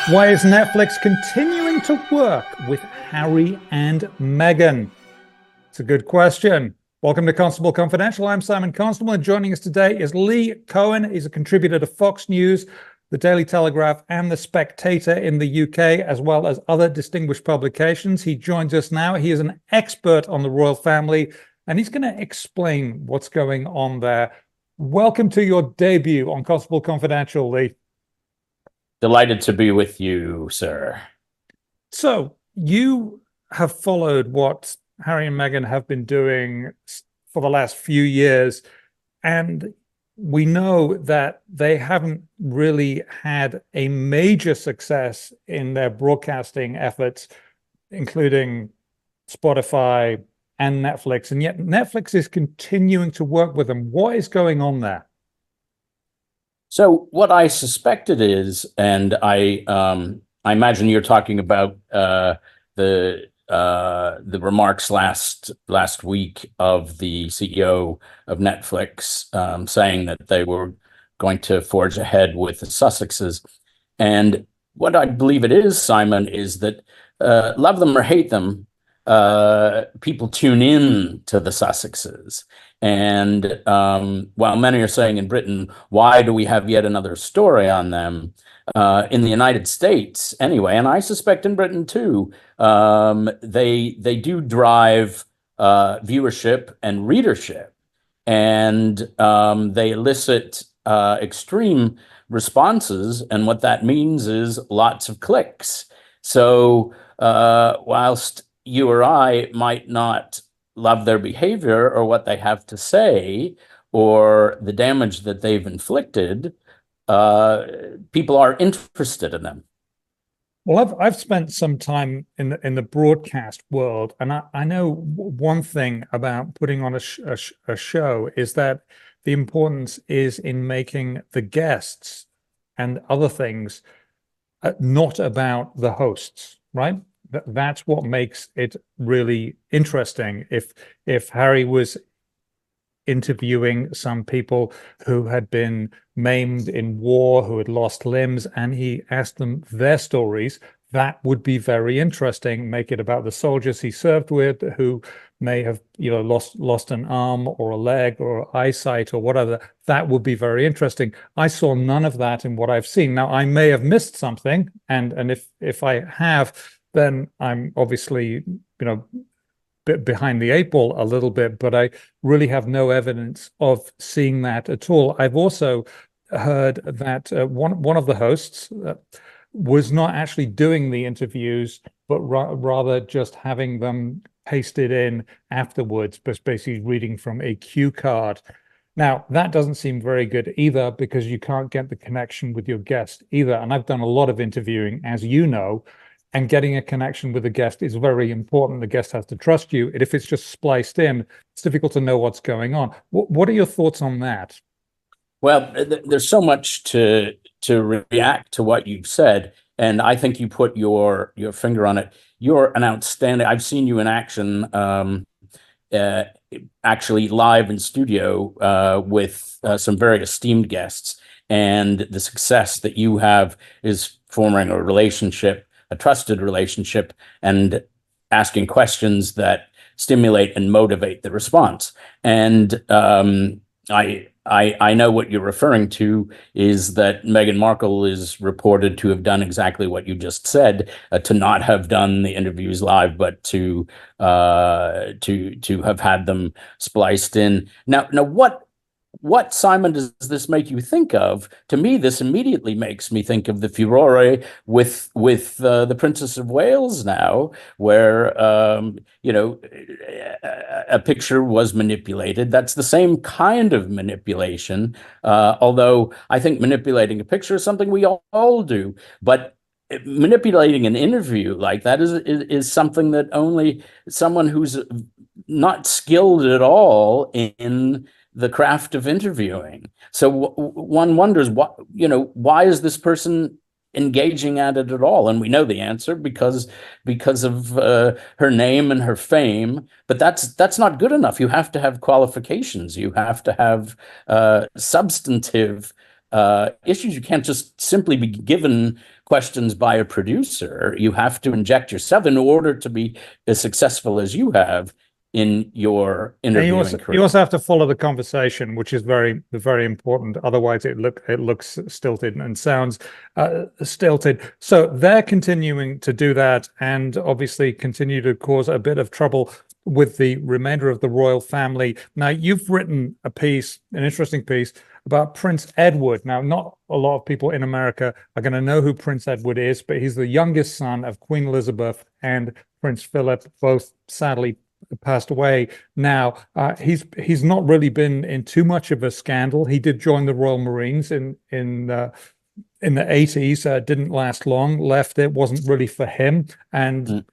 Why is Netflix continuing to work with Harry and Meghan? It's a good question. Welcome to Constable Confidential. I'm Simon Constable, and joining us today is Lee Cohen. He's a contributor to Fox News, The Daily Telegraph, and The Spectator in the UK, as well as other distinguished publications. He joins us now. He is an expert on the royal family, and he's going to explain what's going on there. Welcome to your debut on Constable Confidential, Lee. Delighted to be with you, sir. So you have followed what Harry and Meghan have been doing for the last few years, and we know that they haven't really had a major success in their broadcasting efforts, including Spotify and Netflix, and yet Netflix is continuing to work with them. What is going on there? So what I suspected is, and I imagine you're talking about the remarks last week of the CEO of Netflix saying that they were going to forge ahead with the Sussexes. And what I believe it is, Simon, is that love them or hate them, people tune in to the Sussexes. And while many are saying in Britain, why do we have yet another story on them? In the United States, anyway, and I suspect in Britain too, they do drive viewership and readership, and they elicit extreme responses. And what that means is lots of clicks. So whilst you or I might not love their behavior or what they have to say or the damage that they've inflicted, people are interested in them. Well, I've spent some time in the broadcast world, and I know one thing about putting on a show is that the importance is in making the guests and other things not about the hosts, right? That's what makes it really interesting. If Harry was interviewing some people who had been maimed in war, who had lost limbs, and he asked them their stories, that would be very interesting. Make it about the soldiers he served with, who may have, lost an arm or a leg or eyesight or whatever. That would be very interesting. I saw none of that in what I've seen. Now, I may have missed something, and if I have, then I'm obviously, bit behind the eight ball a little bit, but I really have no evidence of seeing that at all. I've also heard that one of the hosts was not actually doing the interviews, but rather just having them pasted in afterwards, but basically reading from a cue card. Now, that doesn't seem very good either, because you can't get the connection with your guest either. And I've done a lot of interviewing, as you know, and getting a connection with the guest is very important. The guest has to trust you. And if it's just spliced in, it's difficult to know what's going on. What are your thoughts on that? Well, there's so much to react to what you've said, and I think you put your finger on it. You're an outstanding. I've seen you in action, actually live in studio with some very esteemed guests, and the success that you have is forming a trusted relationship, and asking questions that stimulate and motivate the response. And I know what you're referring to is that Meghan Markle is reported to have done exactly what you just said, to not have done the interviews live, but to have had them spliced in. Now, what, Simon, does this make you think of? To me, this immediately makes me think of the furore with the Princess of Wales now, where a picture was manipulated. That's the same kind of manipulation, although I think manipulating a picture is something we all do. But manipulating an interview like that is something that only someone who's not skilled at all in the craft of interviewing. So one wonders, why is this person engaging at it at all? And we know the answer because of her name and her fame. But that's not good enough. You have to have qualifications. You have to have substantive issues. You can't just simply be given questions by a producer. You have to inject yourself in order to be as successful as you have in your interviewing career. You also have to follow the conversation, which is very, very important. Otherwise, it looks stilted and sounds stilted. So they're continuing to do that, and obviously continue to cause a bit of trouble with the remainder of the royal family. Now, you've written a piece, an interesting piece, about Prince Edward. Now, not a lot of people in America are going to know who Prince Edward is, but he's the youngest son of Queen Elizabeth and Prince Philip, both sadly passed away now. He's not really been in too much of a scandal. He did join the Royal Marines in the 80s, didn't last long, left. It wasn't really for him. And,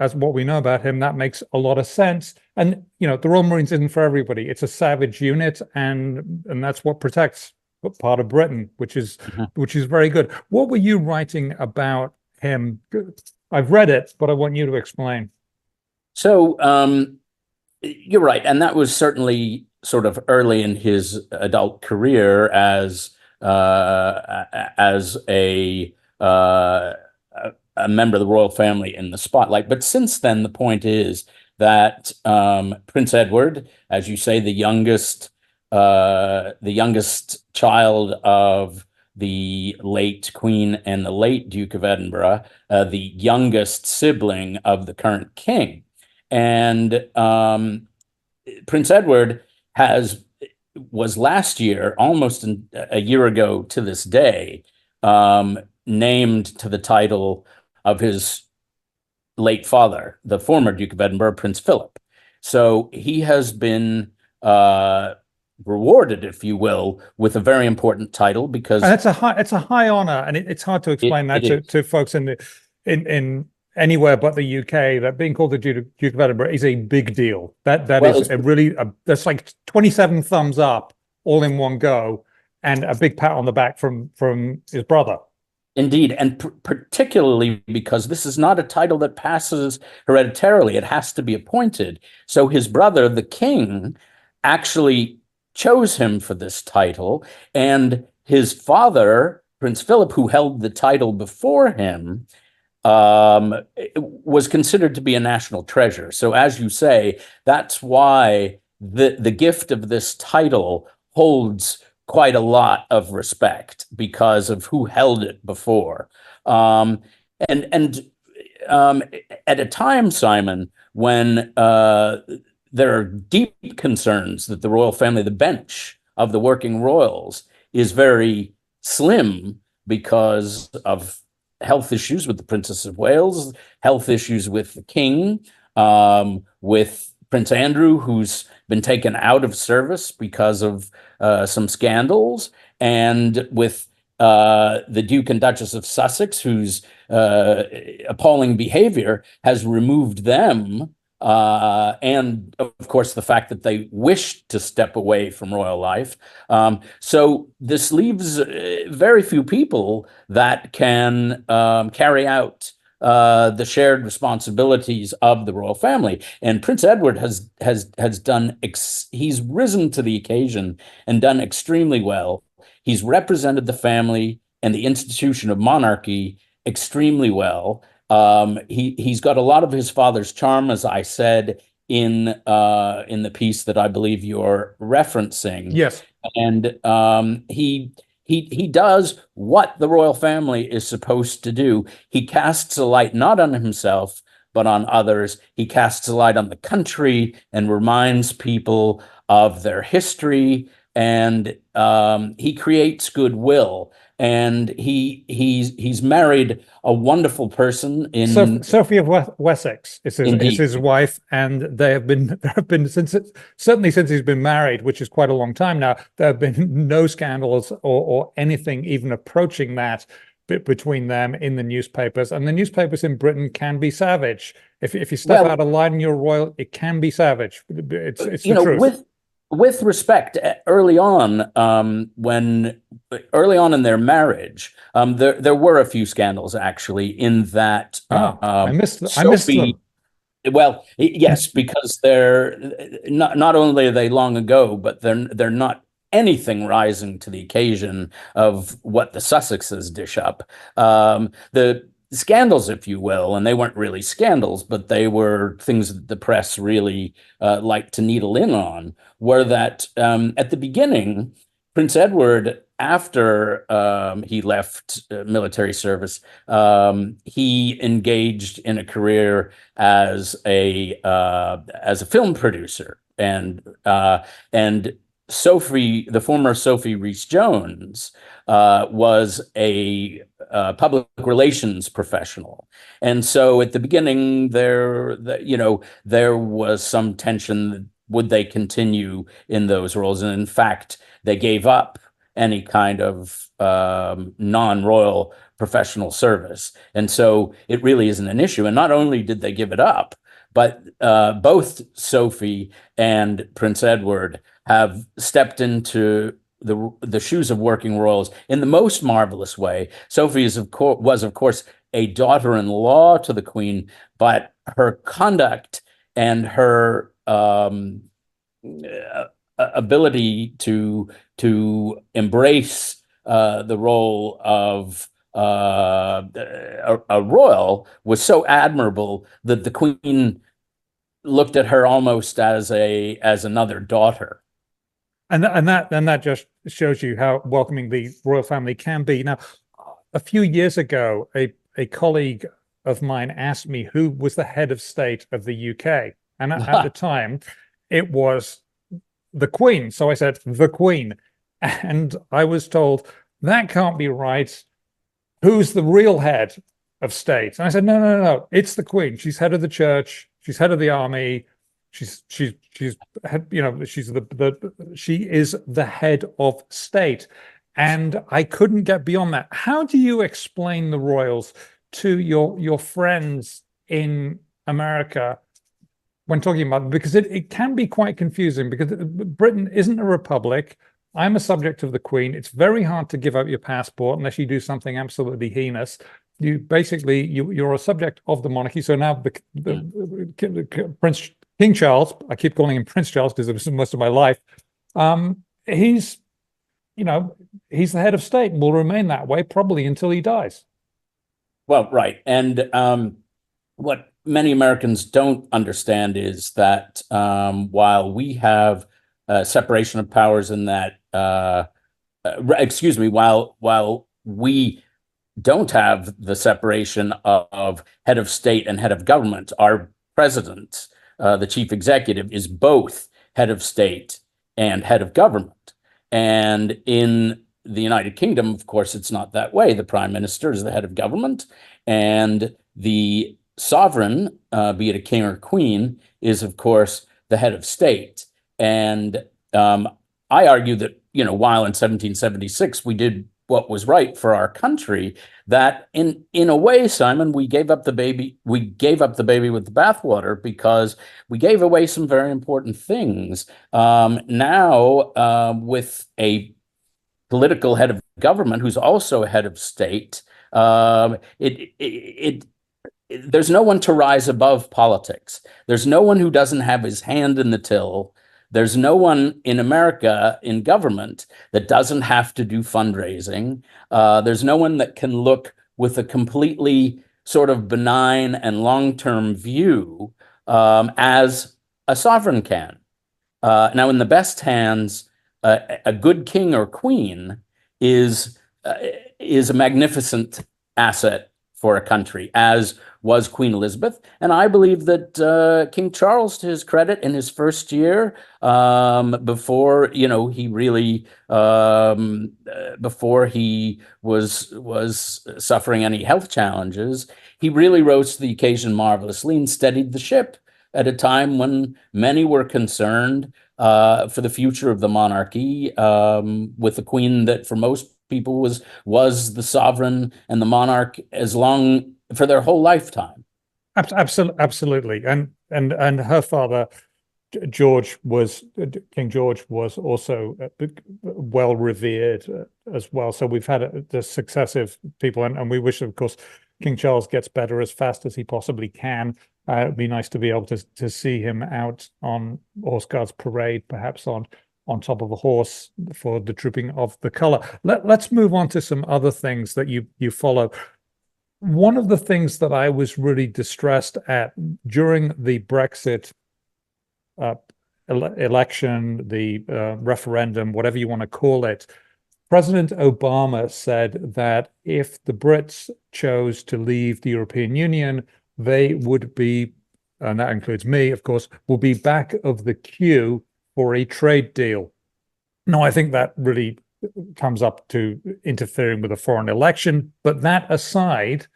as what we know about him, that makes a lot of sense. And, the Royal Marines isn't for everybody. It's a savage unit, and that's what protects part of Britain, which is very good. What were you writing about him? I've read it, but I want you to explain. So you're right. And that was certainly sort of early in his adult career as a member of the royal family in the spotlight. But since then, the point is that Prince Edward, as you say, the youngest child of the late Queen and the late Duke of Edinburgh, the youngest sibling of the current king. And Prince Edward was last year, almost a year ago to this day, named to the title of his late father, the former Duke of Edinburgh, Prince Philip. So he has been rewarded, if you will, with a very important title, because it's a high honor, and it's hard to explain to folks in anywhere but the UK, that being called the Duke of Edinburgh is a big deal. That's like 27 thumbs up all in one go, and a big pat on the back from his brother. Indeed, and particularly because this is not a title that passes hereditarily. It has to be appointed. So his brother, the king, actually chose him for this title, and his father, Prince Philip, who held the title before him, was considered to be a national treasure. So as you say, that's why the gift of this title holds quite a lot of respect, because of who held it before. And at a time, Simon, when there are deep concerns that the royal family, the bench of the working royals, is very slim because of health issues with the Princess of Wales, health issues with the King, with Prince Andrew, who's been taken out of service because of some scandals, and with the Duke and Duchess of Sussex, whose appalling behavior has removed them, and of course the fact that they wished to step away from royal life. So this leaves very few people that can carry out the shared responsibilities of the royal family. And Prince Edward has done, he's risen to the occasion and done extremely well. He's represented the family and the institution of monarchy extremely well. He's got a lot of his father's charm, as I said in the piece that I believe you're referencing. Yes, and he does what the royal family is supposed to do. He casts a light not on himself, but on others. He casts a light on the country and reminds people of their history, and he creates goodwill. And he's married a wonderful person in Sophie of Wessex is his wife, and there have been certainly since he's been married, which is quite a long time now, there have been no scandals or anything even approaching that between them in the newspapers. And the newspapers in Britain can be savage. If you step out of line and you're royal, it can be savage. It's the truth. With respect, early on in their marriage, there were a few scandals actually. In that, I missed them. Well, yes, because they're not only are they long ago, but they're not anything rising to the occasion of what the Sussexes dish up. The scandals, if you will, and they weren't really scandals, but they were things that the press really liked to needle in on, were that at the beginning, Prince Edward, after he left military service, he engaged in a career as a film producer, and Sophie, the former Sophie Rees-Jones, was a public relations professional, and so at the beginning there was some tension. Would they continue in those roles? And in fact, they gave up any kind of non-royal professional service, and so it really isn't an issue. And not only did they give it up, but both Sophie and Prince Edward have stepped into the shoes of working royals in the most marvelous way. Sophie was of course a daughter-in-law to the Queen, but her conduct and her ability to embrace the role of a royal was so admirable that the Queen looked at her almost as another daughter. And that just shows you how welcoming the royal family can be. Now, a few years ago, a colleague of mine asked me who was the head of state of the UK, and at the time, it was the Queen. So I said the Queen, and I was told that can't be right. Who's the real head of state? And I said, no, it's the Queen. She's head of the church. She's head of the army. She's head, she is the head of state. And I couldn't get beyond that. How do you explain the royals to your friends in America when talking about them? Because it can be quite confusing, because Britain isn't a republic. I'm a subject of the Queen. It's very hard to give up your passport unless you do something absolutely heinous. You're a subject of the monarchy. So now the King Charles, I keep calling him Prince Charles because it was most of my life. He's the head of state and will remain that way probably until he dies. Well, right. And what many Americans don't understand is that while we have separation of powers in that, while we don't have the separation of head of state and head of government, our president, the chief executive, is both head of state and head of government. And in the United Kingdom, of course, it's not that way. The prime minister is the head of government, and the sovereign, be it a king or queen, is, of course, the head of state. And I argue that, while in 1776 we did what was right for our country, that in a way, Simon, we gave up the baby with the bathwater, because we gave away some very important things. Now, with a political head of government who's also a head of state, there's no one to rise above politics. There's no one who doesn't have his hand in the till. There's no one in America in government that doesn't have to do fundraising. There's no one that can look with a completely sort of benign and long-term view as a sovereign can. Now, in the best hands, a good king or queen is a magnificent asset for a country, as was Queen Elizabeth. And I believe that King Charles, to his credit, in his first year, before he really before he was suffering any health challenges, he really rose to the occasion marvelously and steadied the ship at a time when many were concerned for the future of the monarchy, with a queen that for most people was the sovereign and the monarch for their whole lifetime. Absolutely. And her father, King George, was also well revered as well. So we've had the successive people, and we wish, of course, King Charles gets better as fast as he possibly can. It'd be nice to be able to see him out on Horse Guards Parade, perhaps on on top of a horse for the trooping of the color. Let's move on to some other things that you follow. One of the things that I was really distressed at during the Brexit election, the referendum, whatever you want to call it, President Obama said that if the Brits chose to leave the European Union, they would be, and that includes me, of course, will be back of the queue for a trade deal. Now, I think that really comes up to interfering with a foreign election. But that aside,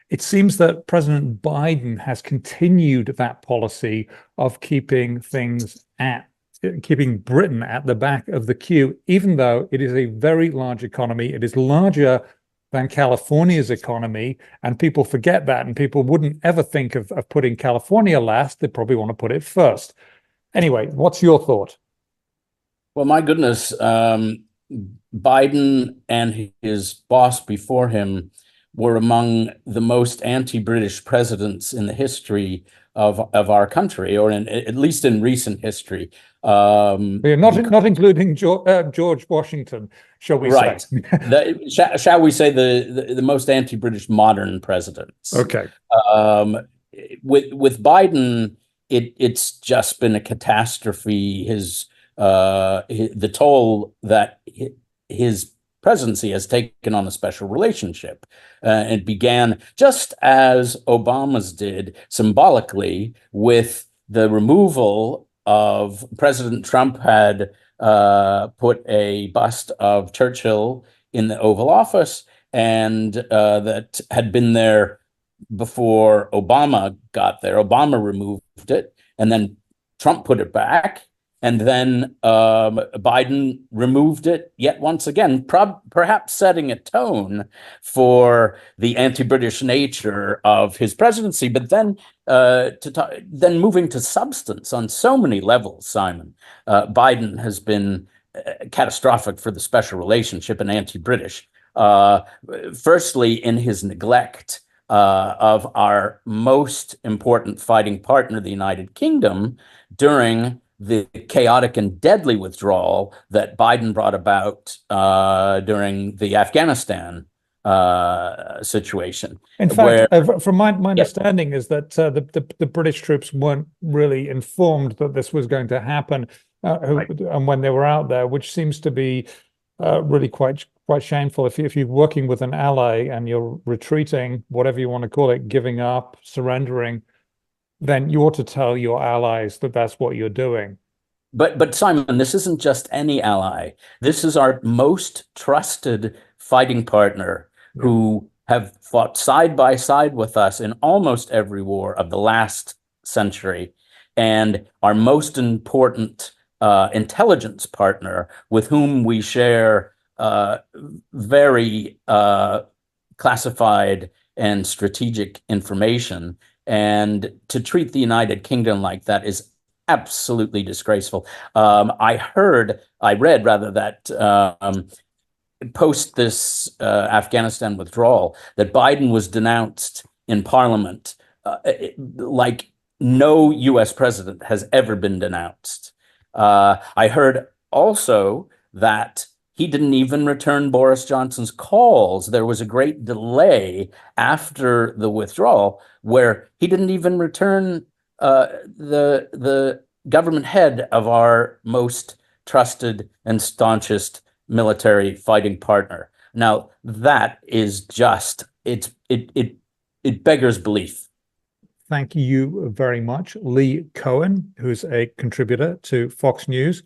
it seems that President Biden has continued that policy of keeping Britain at the back of the queue, even though it is a very large economy. It is larger than California's economy, and people forget that, and people wouldn't ever think of putting California last. They probably want to put it first. Anyway, what's your thought? Well, my goodness, Biden and his boss before him were among the most anti-British presidents in the history of our country, or at least in recent history. Not including George Washington, shall we right. say? Shall we say the most anti-British modern presidents? Okay. With Biden, it's just been a catastrophe. The toll that his presidency has taken on a special relationship. It began just as Obama's did, symbolically, with the removal of President Trump had put a bust of Churchill in the Oval Office, and that had been there before Obama got there. Obama removed it, and then Trump put it back. And then Biden removed it yet once again, perhaps setting a tone for the anti-British nature of his presidency. But then then moving to substance on so many levels, Simon, Biden has been catastrophic for the special relationship and anti-British. Firstly, in his neglect of our most important fighting partner, the United Kingdom, during the chaotic and deadly withdrawal that Biden brought about during the Afghanistan situation. In fact, from my understanding is that the British troops weren't really informed that this was going to happen, and when they were out there, which seems to be really quite shameful. If you're working with an ally and you're retreating, whatever you want to call it, giving up, surrendering, then you ought to tell your allies that that's what you're doing. But Simon, this isn't just any ally. This is our most trusted fighting partner who have fought side by side with us in almost every war of the last century, and our most important intelligence partner with whom we share very classified and strategic information. And to treat the United Kingdom like that is absolutely disgraceful. I read that post this Afghanistan withdrawal, that Biden was denounced in Parliament like no U.S. president has ever been denounced. I heard also that he didn't even return Boris Johnson's calls. There was a great delay after the withdrawal where he didn't even return the government head of our most trusted and staunchest military fighting partner. Now, that is just, it beggars belief. Thank you very much, Lee Cohen, who's a contributor to Fox News,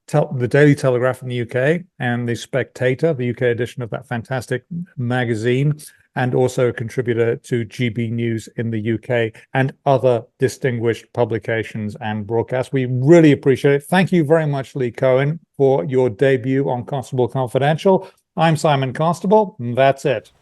the Daily Telegraph in the UK, and the Spectator, the UK edition of that fantastic magazine, and also a contributor to GB News in the UK and other distinguished publications and broadcasts. We really appreciate it. Thank you very much, Lee Cohen, for your debut on Constable Confidential. I'm Simon Constable, and that's it.